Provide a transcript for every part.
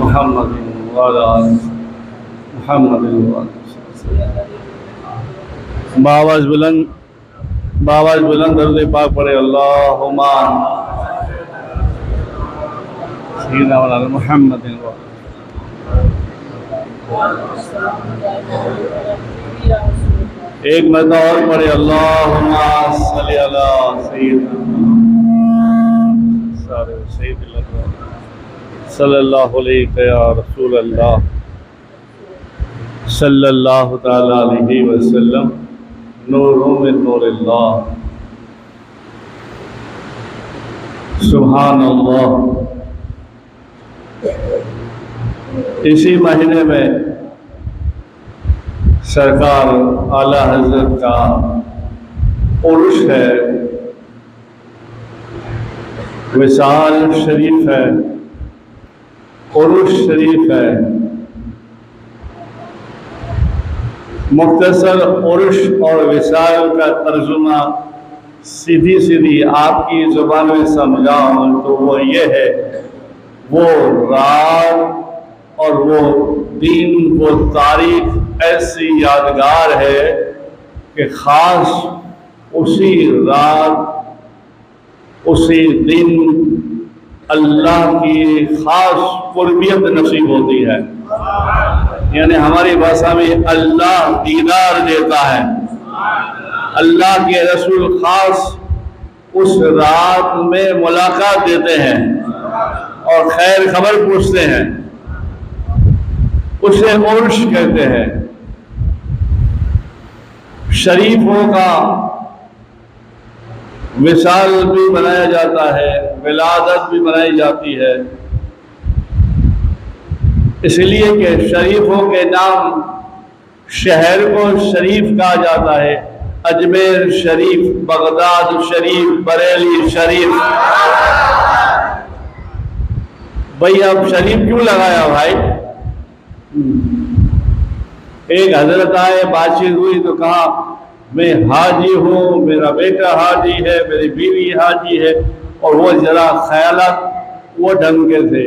محمد وعلى آل محمد وعلى باواز بلند درود پاک پڑھے اللہم سیدنا مولانا محمد ایک مرتبہ اور پڑھے اللہم صلی علی سیدنا صلی اللہ علیہ یا رسول اللہ صلی اللہ تعالی علیہ وسلم نور من نور اللہ سبحان اللہ۔ اسی مہینے میں سرکار اعلیٰ حضرت کا عرس ہے، وصال شریف ہے، عرس شریف ہے۔ مختصر عرس اور وصال کا ترجمہ سیدھی آپ کی زبان میں سمجھاؤں تو وہ یہ ہے، وہ رات اور وہ دن، وہ تاریخ ایسی یادگار ہے کہ خاص اسی رات اسی دن اللہ کی خاص قربیت نصیب ہوتی ہے، یعنی ہماری بھاشا میں اللہ دیدار دیتا ہے۔ اللہ کے رسول خاص اس رات میں ملاقات دیتے ہیں اور خیر خبر پوچھتے ہیں، اسے عرس کہتے ہیں۔ شریفوں کا وصال بھی منایا جاتا ہے، ولادت بھی منائی جاتی ہے، اس لیے کہ شریفوں کے نام شہر کو شریف کہا جاتا ہے، اجمیر شریف، بغداد شریف، بریلی شریف۔ بھئی اب شریف کیوں لگایا بھائی؟ ایک حضرت آئے، بات چیت ہوئی تو کہا میں حاجی ہوں، میرا بیٹا حاجی ہے، میری بیوی حاجی ہے، اور وہ ذرا خیالات وہ ڈھنگ کے تھے،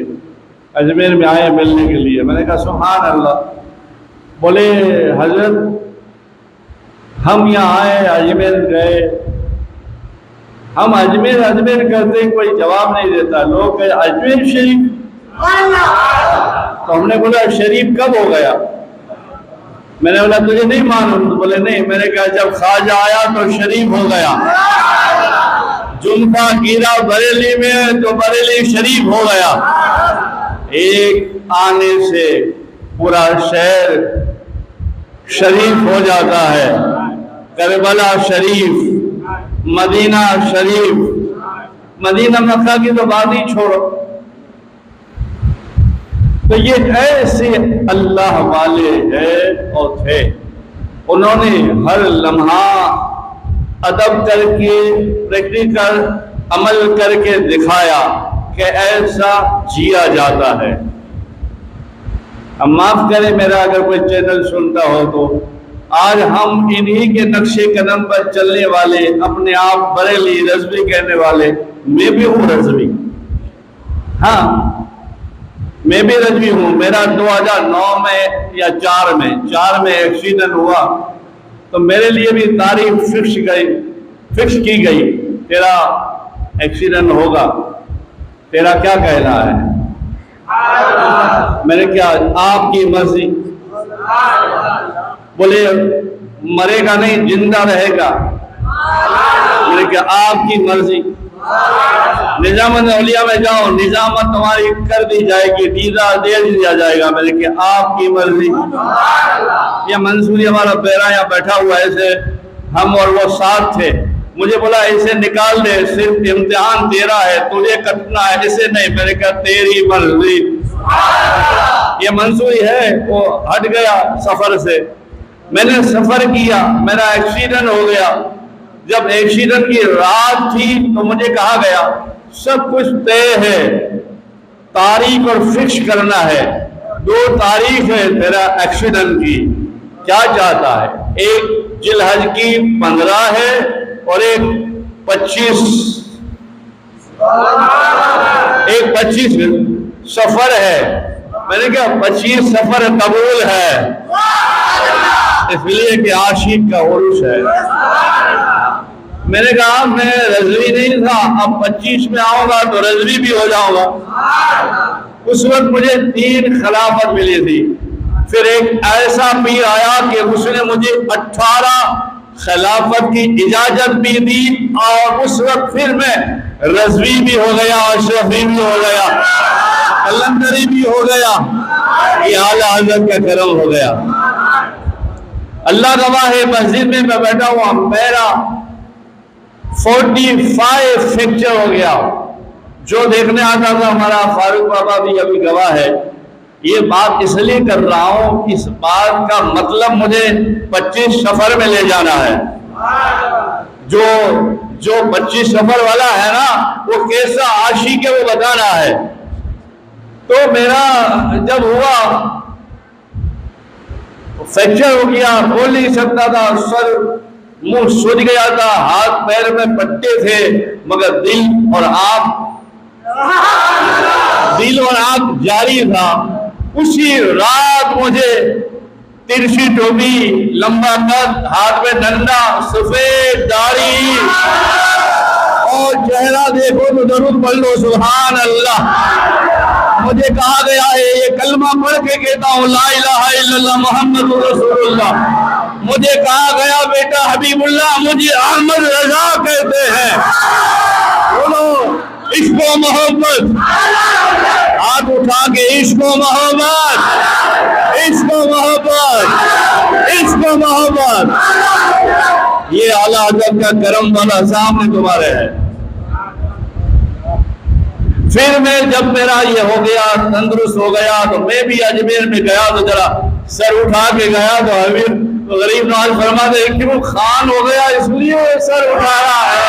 اجمیر میں آئے ملنے کے لیے۔ میں نے کہا سبحان اللہ۔ بولے حضرت ہم یہاں آئے، اجمیر گئے، ہم اجمیر کرتے کوئی جواب نہیں دیتا، لوگ کہے اجمیر شریف، تو ہم نے بولا شریف کب ہو گیا؟ میں نے بولا تجھے نہیں معلوم؟ بولے نہیں۔ میں نے کہا جب خواجہ آیا تو شریف ہو گیا، جنفا گیرا بریلی میں تو بریلی شریف ہو گیا۔ ایک آنے سے پورا شہر شریف ہو جاتا ہے، کربلا شریف، مدینہ شریف، مدینہ مکہ کی تو بات ہی چھوڑو۔ تو یہ ایسے اللہ والے ہیں اور تھے، انہوں نے ہر لمحہ ادب کر کے پریکٹیکل عمل کر کے دکھایا کہ ایسا جیا جاتا ہے۔ اب معاف کرے میرا اگر کوئی چینل سنتا ہو تو آج ہم انہی کے نقش قدم پر چلنے والے، اپنے آپ بریلی رضوی کہنے والے، میں بھی ہوں رضوی، ہاں میں بھی رضوی ہوں۔ میرا 2009 میں یا 4 میں ایکسیڈنٹ ہوا تو میرے لیے بھی تاریخ فکس کی گئی، تیرا ایکسیڈنٹ ہوگا، تیرا کیا کہنا ہے؟ میں نے کیا آپ کی مرضی؟ بولے مرے گا نہیں، زندہ رہے گا؟ میں نے کیا آپ کی مرضی؟ نظامت اولیاء میں جاؤ، نظامت تمہاری کر دی جائے گی، ویزا دے دیا جائے گا۔ میں نے کہا آپ کی مرضی۔ یہ منصوری ہمارا بیرا یہاں بیٹھا ہوا ہے، ایسے ہم اور وہ ساتھ تھے، مجھے بولا اسے نکال دے، صرف امتحان تیرا ہے، تجھے کٹنا ہے، اسے نہیں۔ میں نے کہا تیری مرضی۔ یہ منصوری ہے، وہ ہٹ گیا سفر سے، میں نے سفر کیا، میرا ایکسیڈنٹ ہو گیا۔ جب ایکسیڈنٹ کی رات تھی تو مجھے کہا گیا سب کچھ طے ہے، تاریخ اور فکس کرنا ہے، 2 تاریخ ہے تیرا ایکسیڈنٹ کی، کیا چاہتا ہے؟ ایک ذی الحج کی 15 ہے اور ایک 25 سفر ہے، میں نے کہا 25 سفر قبول ہے، اس لیے کہ عاشق کا عرس ہے۔ میں نے کہا میں رضوی نہیں تھا، اب 25 میں آؤں گا تو رضوی بھی ہو جاؤں گا۔ اس وقت مجھے 3 خلافت ملی تھی، پھر ایک ایسا پیر آیا کہ اس نے مجھے 18 خلافت کی اجازت بھی دی، اور اس وقت پھر میں رضوی بھی ہو گیا، اشرفی بھی ہو گیا، قلندری بھی ہو گیا۔ یہ اعلیٰ حضرت کا کرم ہو گیا۔ اللہ گواہ ہے، مسجد میں میں بیٹھا ہوا، میرا 45 فریکچر ہو گیا۔ جو دیکھنے آتا تھا ہمارا فاروق بابا بھی ابھی گواہ ہے۔ یہ بات اس لیے کر رہا ہوں کہ اس بات کا مطلب مجھے 25 سفر میں لے جانا ہے۔ جو 25 سفر والا ہے نا، وہ کیسا عاشق ہے وہ بتانا ہے۔ تو میرا جب ہوا فریکچر ہو گیا، بول نہیں سکتا تھا، سر منہ سوج گیا تھا، ہاتھ پیر میں پٹے تھے، مگر دل اور آنکھ جاری تھا۔ اسی رات مجھے ترچھی ٹوپی، لمبا قد، ہاتھ میں ڈنڈا، سفید داڑھی، اور چہرہ دیکھو تو درود پڑھ لو سبحان اللہ۔ مجھے کہا گیا ہے یہ کلمہ پڑھ کے کہتا ہوں لا الہ الا اللہ محمد رسول اللہ۔ مجھے کہا گیا بیٹا حبیب اللہ مجھے احمد رضا کہتے ہیں۔ بولو عشق و محبت، ہاتھ اٹھا کے عشق و محبت، عشق و محبت، عشق و محبت۔ یہ اعلیٰ حضرت کا کرم والا سامنے تمہارے ہے۔ پھر میں جب میرا یہ ہو گیا، تندرست ہو گیا، تو میں بھی اجمیر میں گیا تو ذرا سر اٹھا کے گیا تو حبیب غریب نواز فرماتے ہیں کیوں خان ہو گیا اس لیے سر اٹھا رہا ہے۔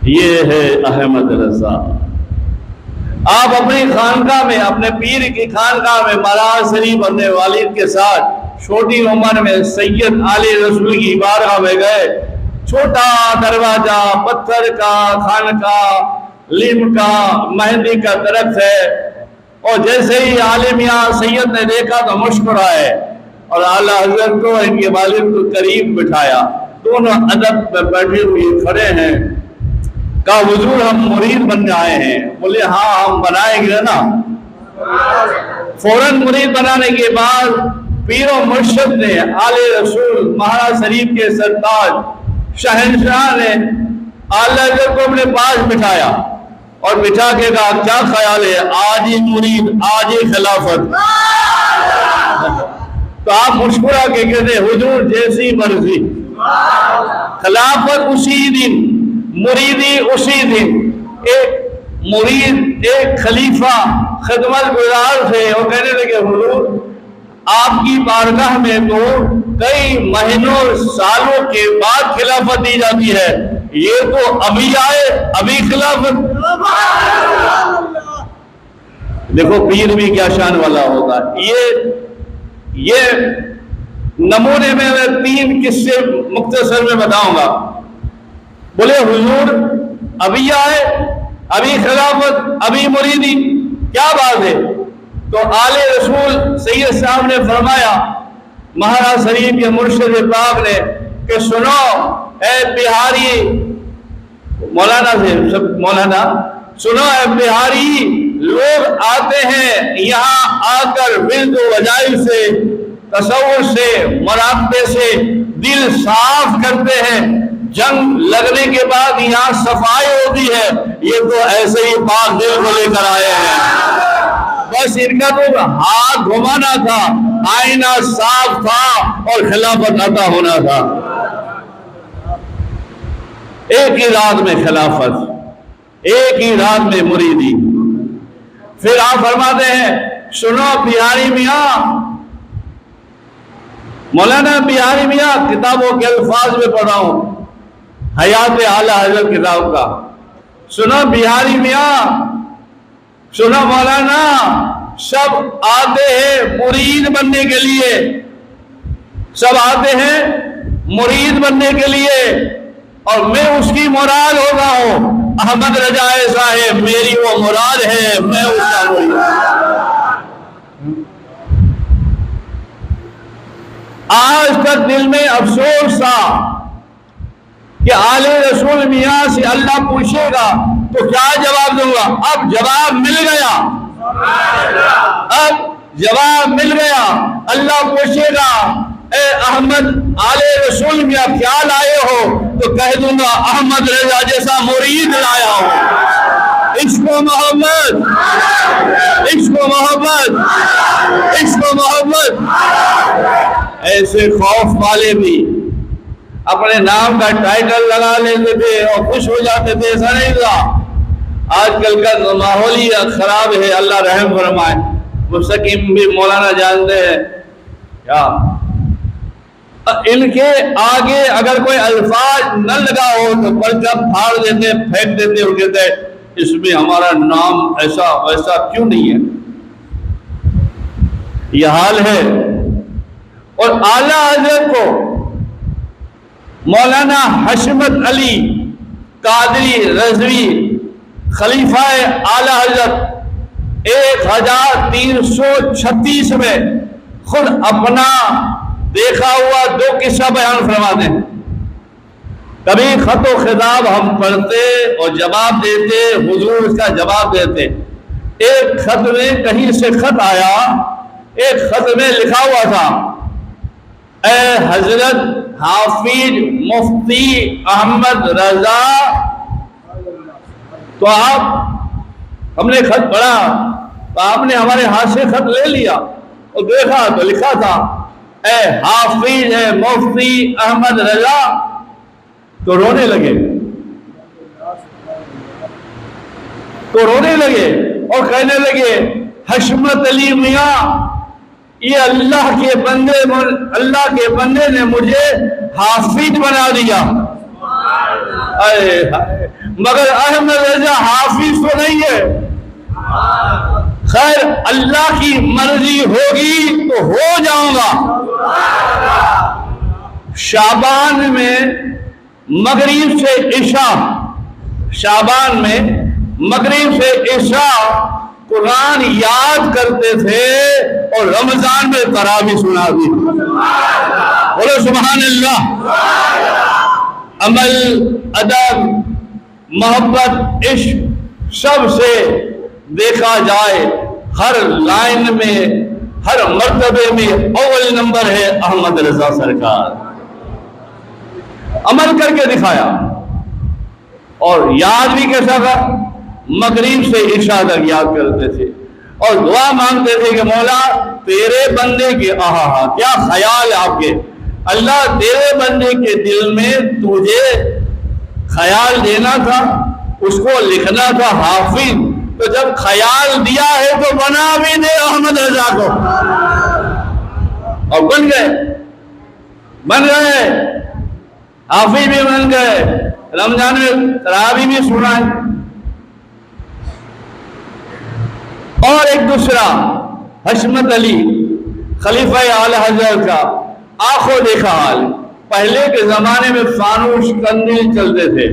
یہ ہے احمد رضا۔ آپ اپنی خانقاہ میں، اپنے پیر کی خانقاہ میں مراز شریف اپنے والد کے ساتھ چھوٹی عمر میں سید علی رسول کی بارگاہ میں گئے۔ چھوٹا دروازہ، پتھر کا، خانقاہ، لیم کا، مہندی کا درخت ہے، اور جیسے ہی عالم یہاں سید نے دیکھا تو مسکرائے اور اعلیٰ حضرت کو ان کے والد کو قریب بٹھایا۔ دونوں ادب میں بیٹھے ہوئے کھڑے ہیں۔ کہا حضور ہم مرید بننے آئے ہیں۔ بولے ہاں ہم بنائیں گے نا۔ فوراً مرید بنانے کے بعد پیر و مرشد نے آل رسول مہاراج شریف کے سرتاج شہنشاہ نے اعلیٰ حضرت کو اپنے پاس بٹھایا اور بٹھا کے کہا کیا خیال ہے آج ہی مرید آج ہی خلافت؟ تو آپ مسکرا کے کہتے حضور جیسی مرضی، خلافت اسی دن، مریدی اسی دن۔ ایک مرید ایک خلیفہ خدمت گزار تھے، وہ کہنے لگے حضور آپ کی بارگاہ میں تو کئی مہینوں سالوں کے بعد خلافت دی جاتی ہے، یہ تو ابھی آئے ابھی خلافت۔ دیکھو پیر بھی کیا شان والا ہوگا۔ یہ نمونے میں 3 قصے مختصر میں بتاؤں گا۔ بولے حضور ابھی آئے ابھی خلافت ابھی مریدی، کیا بات ہے؟ تو آل رسول سید صاحب نے فرمایا مہاراج شریف کے مرشد پاک نے کہ سنو اے بہاری، مولانا سنو اے بہاری، لوگ آتے ہیں یہاں آ کر ورد و وظائف سے، تصور سے، مراقبے سے دل صاف کرتے ہیں، جنگ لگنے کے بعد یہاں صفائی ہوتی ہے، یہ تو ایسے ہی پاک دل کو لے کر آئے ہیں، بس ان کا تو ہاتھ گھمانا تھا، آئینہ صاف تھا اور خلافت عطا ہونا تھا۔ ایک ہی رات میں خلافت، ایک ہی رات میں مریدی۔ پھر آپ فرماتے ہیں سنو بہاری میاں، مولانا بہاری میاں کتابوں کے الفاظ میں پڑھا ہوں، حیات اعلیٰ حضرت کتاب کا، سنو بہاری میاں، سنو مولانا، سب آتے ہیں مرید بننے کے لیے، سب آتے ہیں مرید بننے کے لیے، اور میں اس کی مراد ہو رہا ہوں، احمد رضا ایسا ہے میری وہ مراد ہے میں اس کا مرید ہوں۔ آج تک دل میں افسوس تھا کہ آل رسول میاں سے اللہ پوچھے گا تو کیا جواب دوں گا؟ اب جواب مل گیا، اب جواب مل گیا۔ اللہ پوچھے گا اے احمد آل رسول میاں کیا لائے ہو؟ تو کہہ دوں گا احمد رضا جیسا مرید لایا ہو۔ عشق و محبت، عشق و محبت، عشق و محبت۔ ایسے خوف والے بھی اپنے نام کا ٹائٹل لگا لیتے تھے اور خوش ہو جاتے تھے، ایسا نہیں تھا۔ آج کل کا ماحول ہی خراب ہے، اللہ رحم فرمائے۔ مستقیم بھی مولانا جانتے ہیں کیا ان کے آگے اگر کوئی الفاظ نہ لگا ہو تو پرچہ پھاڑ دیتے، پھینک دیتے اور کہتے اس میں ہمارا نام ایسا ویسا کیوں نہیں ہے؟ یہ حال ہے۔ اور اعلیٰ حضرت کو مولانا حشمت علی قادری رضوی خلیفہ اعلیٰ حضرت 1336 میں خود اپنا دیکھا ہوا 2 قصہ بیان فرماتے ہیں۔ کبھی خط و خطاب ہم پڑھتے اور جواب دیتے، حضور اس کا جواب دیتے۔ ایک خط میں کہیں سے خط آیا، ایک خط میں لکھا ہوا تھا اے حضرت حافظ مفتی احمد رضا۔ تو ہم نے خط پڑھا تو آپ نے ہمارے ہاتھ سے خط لے لیا اور دیکھا تو لکھا تھا اے حافظ مفتی احمد رضا۔ تو رونے لگے اور کہنے لگے حشمت علی میاں یہ اللہ کے بندے نے مجھے حافظ بنا دیا، مگر احمد رضا حافظ تو نہیں ہے۔ خیر اللہ کی مرضی ہوگی تو ہو جاؤں گا۔ شعبان میں مغرب سے عشاء قرآن یاد کرتے تھے اور رمضان میں تراویح سنا دی۔ بولو سبحان اللہ۔ عمل، ادب، محبت، عشق سب سے دیکھا جائے ہر لائن میں، ہر مرتبے میں اول نمبر ہے احمد رضا سرکار۔ عمل کر کے دکھایا اور یاد بھی کیسا تھا؟ مغرب سے عشاء تک یاد کرتے تھے اور دعا مانگتے تھے کہ مولا تیرے بندے کے کیا خیال ہے آپ کے، اللہ تیرے بندے کے دل میں تجھے خیال دینا تھا، اس کو لکھنا تھا حافظ، تو جب خیال دیا ہے تو بنا بھی دے احمد رضا کو۔ اور بن گئے حافظ بھی بن گئے، رمضان میں تراویح بھی سنائے۔ اور ایک دوسرا حشمت علی خلیفہ اعلی حضرت کا آنکھوں دیکھا حال۔ پہلے کے زمانے میں فانوس قندیل چلتے تھے،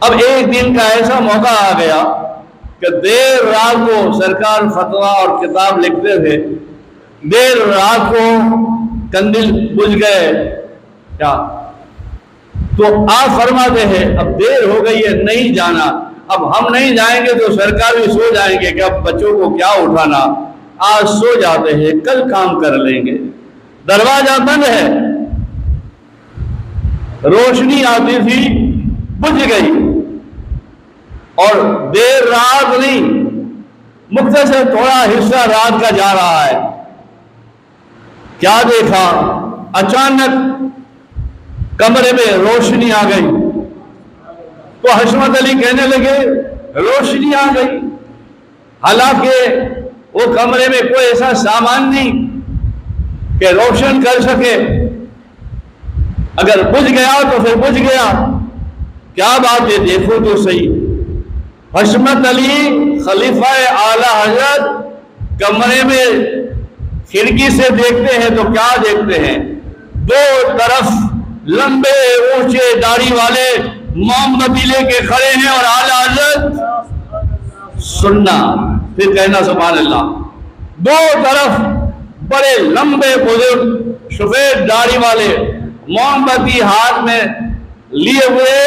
اب ایک دن کا ایسا موقع آ گیا کہ دیر رات کو سرکار فتویٰ اور کتاب لکھتے تھے، دیر رات کو قندیل بجھ گئے کیا تو آپ فرماتے ہیں اب دیر ہو گئی ہے نہیں جانا، اب ہم نہیں جائیں گے تو سرکار بھی سو جائیں گے کہ اب بچوں کو کیا اٹھانا، آج سو جاتے ہیں کل کام کر لیں گے۔ دروازہ بند ہے، روشنی آتی تھی بجھ گئی، اور دیر رات نہیں مختصر تھوڑا حصہ رات کا جا رہا ہے۔ کیا دیکھا؟ اچانک کمرے میں روشنی آ گئی تو حشمت علی کہنے لگے روشنی آ گئی، حالانکہ وہ کمرے میں کوئی ایسا سامان نہیں کہ روشن کر سکے، اگر بجھ گیا تو پھر بجھ گیا، کیا بات ہے دیکھو تو صحیح۔ حشمت علی خلیفہ اعلی حضرت کمرے میں کھڑکی سے دیکھتے ہیں تو کیا دیکھتے ہیں؟ دو طرف لمبے اونچے داڑھی والے موم بتی لے کے کھڑے ہیں اور اعلیٰ حضرت سننا. پھر کہنا سبحان اللہ. دو طرف بڑے لمبے بزرگ سفید داڑھی والے موم بتی ہاتھ میں لیے ہوئے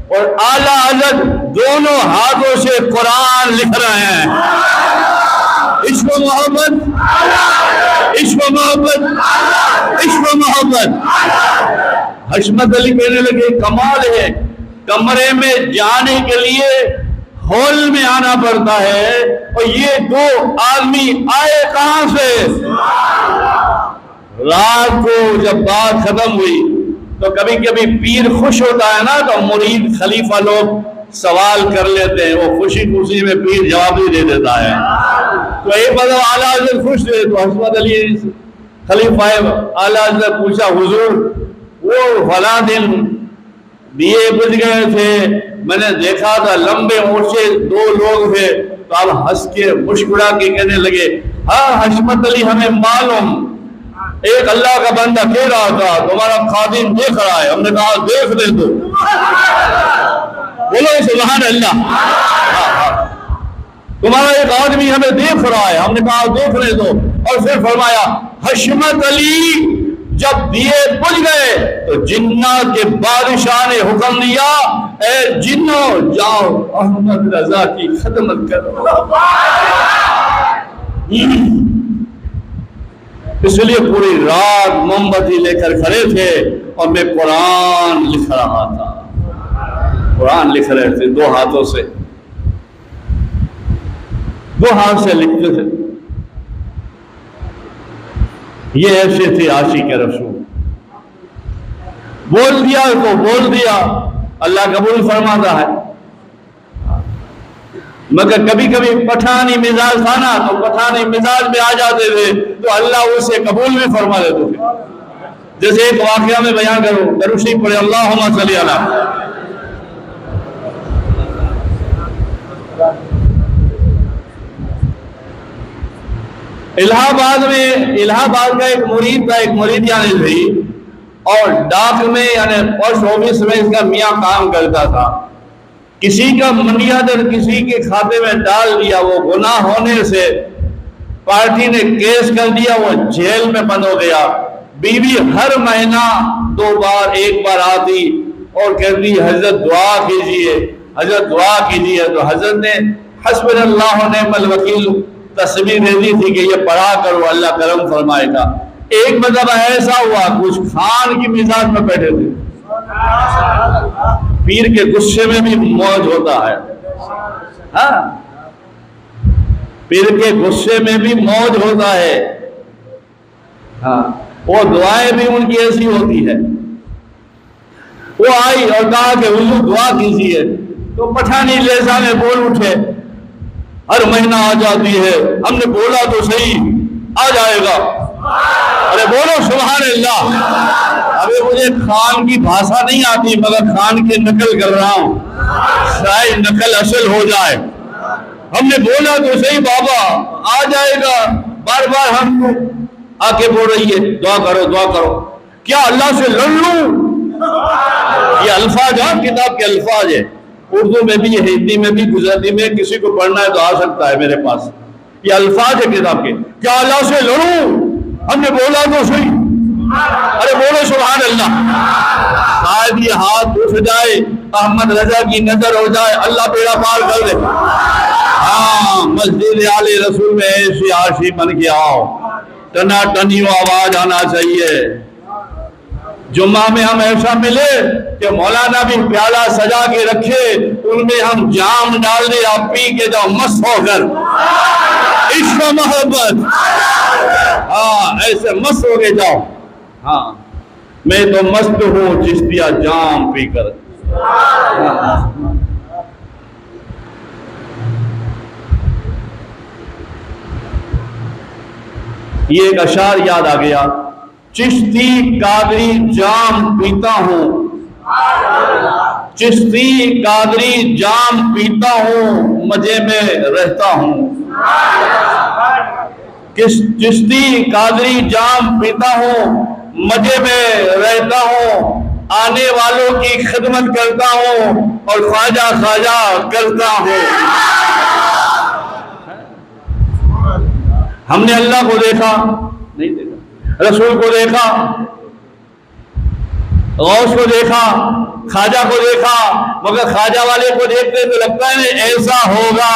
اور اعلیٰ حضرت دونوں ہاتھوں سے قرآن لکھ رہے ہیں. عشق و محبت، عشق و محبت، عشق و محبت. حشمت علی کہنے لگے کمال ہے، کمرے میں جانے کے لیے ہال میں آنا پڑتا ہے اور یہ دو آدمی آئے کہاں سے؟ رات کو جب بات ختم ہوئی تو کبھی کبھی پیر خوش ہوتا ہے نا تو مرید خلیفہ لوگ سوال کر لیتے ہیں، وہ خوشی خوشی میں پیر جواب ہی دے دیتا ہے. تو ایک بار اعلیٰ حضرت خوش تھے تو حشمت علی خلیفہ اعلیٰ حضرت پوچھا حضور وہ فلاں دن دیے بجھ گئے تھے، میں نے دیکھا تھا لمبے اونچے دو لوگ تھے. تو آپ ہنس کے مسکرا کے کہنے لگے ہاں حشمت علی ہمیں معلوم، ایک اللہ کا بندہ کہہ رہا تھا تمہارا خادم دیکھ رہا ہے. ہم نے کہا دیکھ دے تو بولو سبحان اللہ. تمہارا ایک آدمی ہمیں دیکھ رہا ہے. ہم نے کہا دیکھنے دو. اور پھر فرمایا حشمت علی جب دیے بجھ گئے تو جنات کے بادشاہ نے حکم دیا اے جنوں جاؤ احمد رضا کی خدمت کرو. اس لیے پوری رات موم بتی لے کر کھڑے تھے اور میں قرآن لکھ رہا تھا. قرآن لکھ رہے تھے دو ہاتھوں سے، دو ہاتھ سے لکھتے تھے. یہ ایسے تھے عاشق رسول. بول دیا تو بول دیا، اللہ قبول فرماتا ہے. مگر کبھی کبھی پٹھانی مزاج تھا نا تو پٹھانی مزاج میں آ جاتے تھے تو اللہ اسے قبول بھی فرما دیتے تھے. جیسے ایک واقعہ میں بیان کروں، درود شریف پڑھے اللہم صلی علی. الہ آباد کا ایک مرید تھا، ایک مریدیانی تھی اور ڈاک میں یعنی پوسٹ آفس میں اس کا میاں کام کرتا تھا. کسی کا منی آرڈر کسی کے کھاتے میں ڈال دیا، وہ گناہ ہونے سے پارٹی نے کیس کر دیا، وہ جیل میں بند ہو گیا. بیوی ہر مہینہ دو بار ایک بار آتی اور کہتی حضرت دعا کیجئے، حضرت دعا کیجئے. تو حضرت نے حسبنا اللہ و نعم الوکیل تصویر دے دی تھی کہ یہ پڑھا کرو اللہ کرم فرمائے گا. ایک مرتبہ ایسا ہوا کچھ خان کی مزاج میں بیٹھے تھے. پیر کے غصے میں بھی موج ہوتا ہے، ہاں پیر کے غصے میں بھی موج ہوتا ہے. ہاں وہ دعائیں بھی ان کی ایسی ہوتی ہے. وہ آئی اور کہا کہ حضور دعا کیجیے تو پٹھانی لہجہ میں بول اٹھے ہر مہینہ آ جاتی ہے. ہم نے بولا تو صحیح آ جائے گا. ارے بولو سبحان اللہ. ابھی مجھے خان کی بھاشا نہیں آتی مگر خان کی نقل کر رہا ہوں، شاید نقل اصل ہو جائے. ہم نے بولا تو صحیح بابا آ جائے گا. بار بار ہم کو آ کے بول رہی ہے دعا کرو دعا کرو. کیا اللہ سے لڑ لوں؟ یہ الفاظ ہیں کتاب کے الفاظ ہے. اردو میں بھی ہندی میں بھی گجراتی میں کسی کو پڑھنا ہے تو آ سکتا ہے میرے پاس. یہ الفاظ ہے کتاب کے. کیا اللہ سے لڑوں؟ ہم نے بولا تو صحیح. ارے بولو سبحان اللہ. شاید یہ ہاتھ اٹھ جائے، احمد رضا کی نظر ہو جائے، اللہ بیڑا پار کر دے. ہاں مسجد آل رسول میں ایسی عاشق بن کے آؤ، ٹنا ٹنیو آواز آنا چاہیے. جمعہ میں ہم ایسا ملے کہ مولانا بھی پیالہ سجا کے رکھے، ان میں ہم جام ڈال دے، آپ پی کے جاؤ مست ہو کر. عشق و محبت، ہاں ایسے مست ہو کے جاؤ. ہاں میں تو مست ہوں چشتیا جام پی کر. یہ ایک اشعار یاد آ گیا. چشتی قادری جام پیتا ہوں، چشتی قادری جام پیتا ہوں، مزے میں رہتا ہوں. چشتی قادری جام پیتا ہوں، مزے میں رہتا ہوں. آنے والوں کی خدمت کرتا ہوں اور خواجہ خواجہ کرتا ہوں۔ ہم نے اللہ کو دیکھا نہیں دیکھا، رسول کو دیکھا، غوث کو دیکھا، خواجہ کو دیکھا، مگر خواجہ والے کو دیکھتے تو لگتا ہے ایسا ہوگا،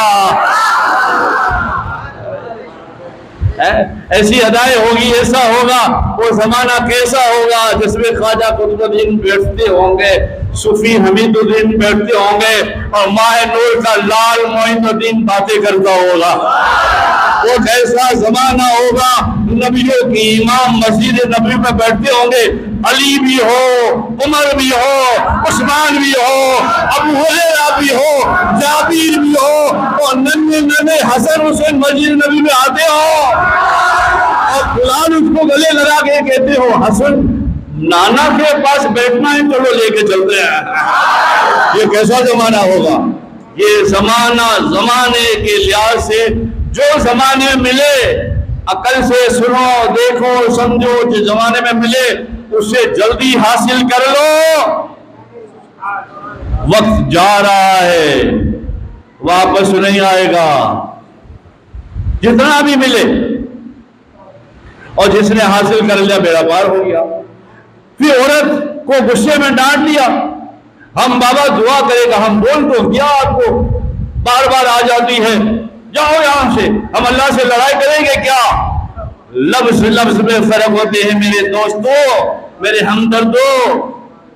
ایسی ادائیں ہوگی، ایسا ہوگا، وہ زمانہ کیسا ہوگا جس میں خواجہ قطب الدین بیٹھتے ہوں گے، صوفی حمید الدین بیٹھتے ہوں گے اور ماہ نور کا لال معین الدین باتیں کرتا ہوگا۔ وہ کیسا زمانہ ہوگا، نبیوں کی امام مسجد نبی میں بیٹھتے ہوں گے، علی بھی ہو، عمر بھی ہو، عثمان بھی ہو، ابو ہریرہ بھی ہو، جابر بھی ہو، اور ننھے ننھے حسن حسین مسجد نبی میں آتے ہو اور فلان اس کو گلے لگا کے کہتے ہو حسن نانا کے پاس بیٹھنا ہے، چلو لے کے چلتے ہیں۔ یہ کیسا زمانہ ہوگا؟ یہ زمانہ زمانے کے لحاظ سے جو زمانے میں ملے، عقل سے سنو، دیکھو، سمجھو، جو زمانے میں ملے اسے جلدی حاصل کر لو۔ وقت جا رہا ہے، واپس نہیں آئے گا، جتنا بھی ملے، اور جس نے حاصل کر لیا بیڑا پار ہو گیا۔ پھر عورت کو غصے میں ڈانٹ لیا، ہم بابا دعا کرے گا، ہم بول تو کیا آپ کو، بار بار آ جاتی ہے، جاؤ یہاں سے، ہم اللہ سے لڑائی کریں گے کیا؟ لفظ لفظ میں فرق ہوتے ہیں میرے دوستوں، میرے ہمدردوں،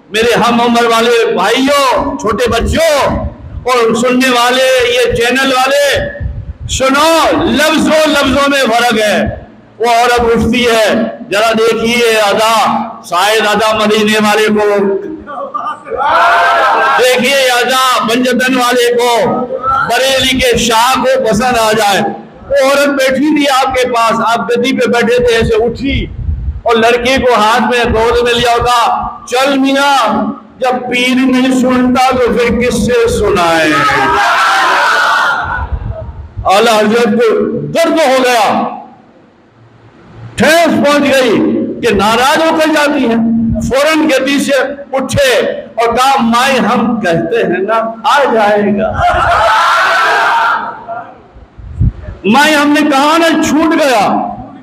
میرے ہم عمر والے بھائیوں، چھوٹے بچوں اور سننے والے یہ چینل والے، سنو، لفظوں میں فرق ہے۔ وہ عورت اٹھتی ہے، ذرا دیکھیے ادا، شاید ادا مدینے والے کو دیکھیے، ادا بنجتن والے کو، بریلی کے شاہ کو پسند آ جائے۔ وہ عورت بیٹھی تھی آپ کے پاس، آپ گدی پہ بیٹھے تھے، ایسے اٹھی اور لڑکی کو ہاتھ میں گود میں لیا ہوگا، چل میاں، جب پیر نہیں سنتا تو پھر کس سے سنائے؟ اعلیٰ حضرت کو درد ہو گیا، ٹھیس پہنچ گئی کہ ناراض ہو کر جاتی ہیں۔ فوراً گدی سے اٹھے اور کہا مائی ہم کہتے ہیں نا آ جائے گا، مائی ہم نے کہا نا چھوٹ گیا،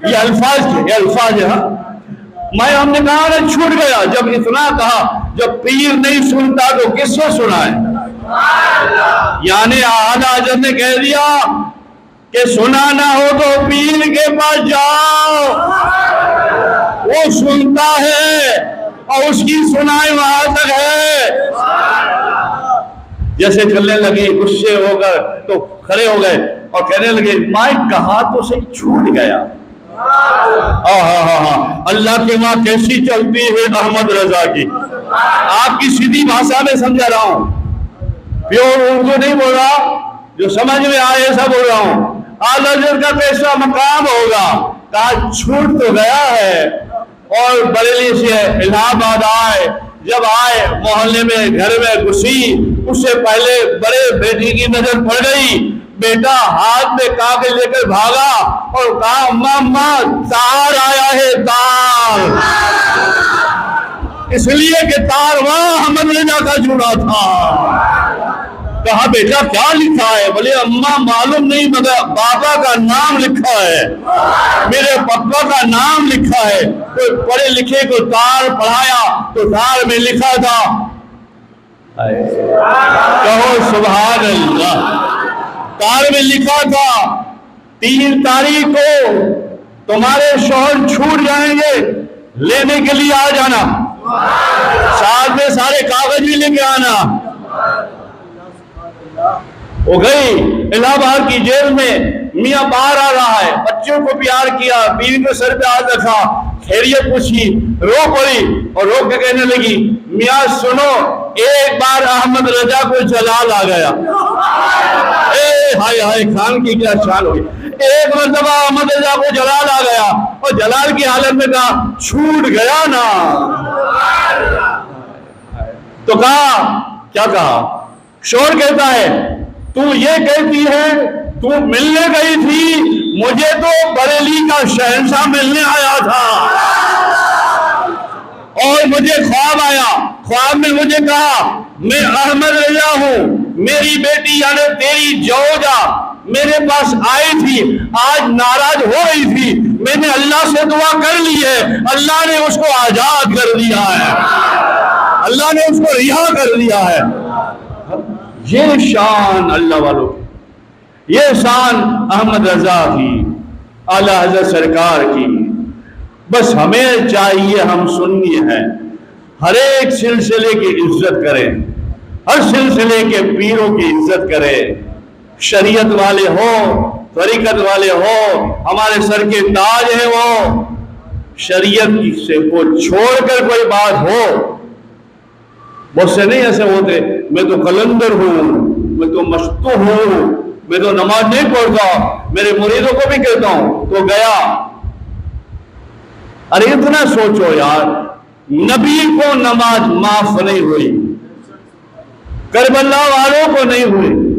یہ الفاظ تھے، یہ الفاظ ہے، مائی ہم نے کہا نا چھوٹ گیا، جب اتنا کہا، جب پیر نہیں سنتا تو کس سے سنائے؟ یعنی اعلیٰ حضرت نے کہہ دیا کہ سنا نہ ہو تو پیر کے پاس جاؤ، وہ سنتا ہے اور اس کی سنائی وہاں تک ہے۔ جیسے چلنے لگی، غصے ہو کر تو کھڑے ہو گئے اور کہنے لگے مائی کہا تو صحیح چھوٹ گیا۔ اللہ کی ماں کیسی چلتی ہے احمد رضا کی، آپ کی سیدھی بھاشا میں سمجھا رہا ہوں، پیور اردو نہیں بول رہا، جو سمجھ میں آئے ایسا بول رہا ہوں۔ اعلیٰ حضرت کا کیسا مقام ہوگا، کہا چھوٹ تو گیا ہے، اور بریلی سے الہ آباد آئے، جب آئے محلے میں گھر میں گھسی، اس سے پہلے بڑے بیٹی کی نظر پڑ گئی، بیٹا ہاتھ میں کاغذ لے کر بھاگا اور کہا ماما تار آیا ہے، تار، اس لیے کہ تار وہاں احمد رضا کا جڑا تھا۔ کہا بیٹا کیا لکھا ہے؟ بولے اماں معلوم نہیں مگر بابا کا نام لکھا ہے، میرے پپا کا نام لکھا ہے۔ کوئی پڑھے لکھے کو تار پڑھایا تو تار میں لکھا تھا، کہو سبحان اللہ، تار میں لکھا تھا 3 تاریخ کو تمہارے شوہر چھوٹ جائیں گے، لینے کے لیے آ جانا، ساتھ میں سارے کاغذ بھی لے کے آنا۔ وہ گئی الہ آباد کی جیل میں، میاں باہر آ رہا ہے، بچوں کو پیار کیا، بیوی کو سر پہ ہاتھ رکھا، خیریت پوچھی، رو پڑی اور رو کے کہنے لگی میاں سنو، ایک بار احمد رضا کو جلال آ گیا، ہائے ہائے خان کی کیا شان ہوئی، ایک مرتبہ احمد رضا کو جلال آ گیا اور جلال کی حالت میں کہا چھوٹ گیا نا، تو کہا کیا کہا؟ شور کہتا ہے تو یہ کہتی ہے تو ملنے گئی تھی، مجھے تو بریلی کا شہنشاہ ملنے آیا تھا اور مجھے خواب آیا خواب میں مجھے کہا میں احمد رضا ہوں، میری بیٹی یعنی تیری جوجا میرے پاس آئی تھی، آج ناراض ہو رہی تھی، میں نے اللہ سے دعا کر لی ہے، اللہ نے اس کو آزاد کر دیا ہے، اللہ نے اس کو رہا کر دیا ہے۔ یہ شان اللہ والوں کی، یہ شان احمد رضا کی، اعلیٰ حضرت سرکار کی۔ بس ہمیں چاہیے، ہم سنی ہیں، ہر ایک سلسلے کی عزت کریں، ہر سلسلے کے پیروں کی عزت کریں، شریعت والے ہو، طریقت والے ہو، ہمارے سر کے تاج ہیں وہ، شریعت سے کو چھوڑ کر کوئی بات ہو، بہت سے نہیں ایسے ہوتے، میں تو قلندر ہوں، میں تو مشتو ہوں، میں تو نماز نہیں پڑھتا، میرے مریدوں کو بھی کہتا ہوں تو گیا۔ ارے اتنا سوچو یار، نبی کو نماز معاف نہیں ہوئی، کربلا والوں کو نہیں ہوئی،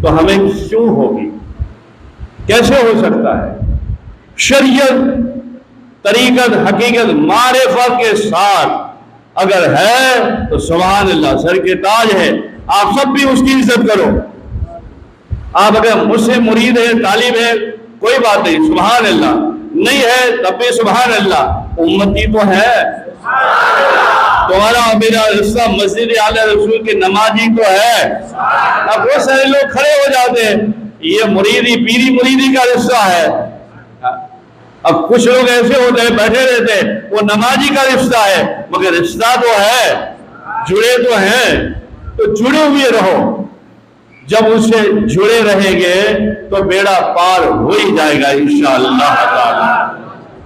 تو ہمیں کیوں ہوگی؟ کیسے ہو سکتا ہے؟ شریعت، طریقت، حقیقت، معرفت کے ساتھ اگر ہے تو سبحان اللہ، سر کے تاج ہے، آپ سب بھی اس کی عزت کرو۔ آپ اگر مجھ سے مرید ہے، طالب ہے، کوئی بات نہیں، سبحان اللہ، نہیں ہے تب بھی سبحان اللہ، امتی تو ہے، تمہارا میرا رشتہ مسجد اعلیٰ رسول کے نمازی تو ہے۔ اب بہت سارے لوگ کھڑے ہو جاتے ہیں، یہ مریدی پیری مریدی کا رشتہ ہے۔ اب کچھ لوگ ایسے ہوتے ہیں بیٹھے رہتے ہیں، وہ نمازی کا رشتہ ہے، مگر رشتہ تو ہے، جڑے تو ہیں، تو جڑے ہوئے رہو۔ جب اس سے جڑے رہیں گے تو بیڑا پار ہو ہی جائے گا انشاءاللہ تعالی۔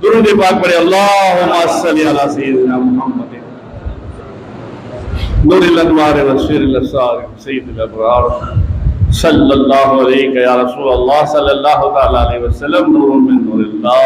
درود پاک پڑھے، اللہم صلی علی سیدنا محمد نور الانوار والسر الاسرار سید الابرار صلی اللہ علیہ یا رسول اللہ صلی اللہ تعالی علیہ وسلم، نور من نور اللہ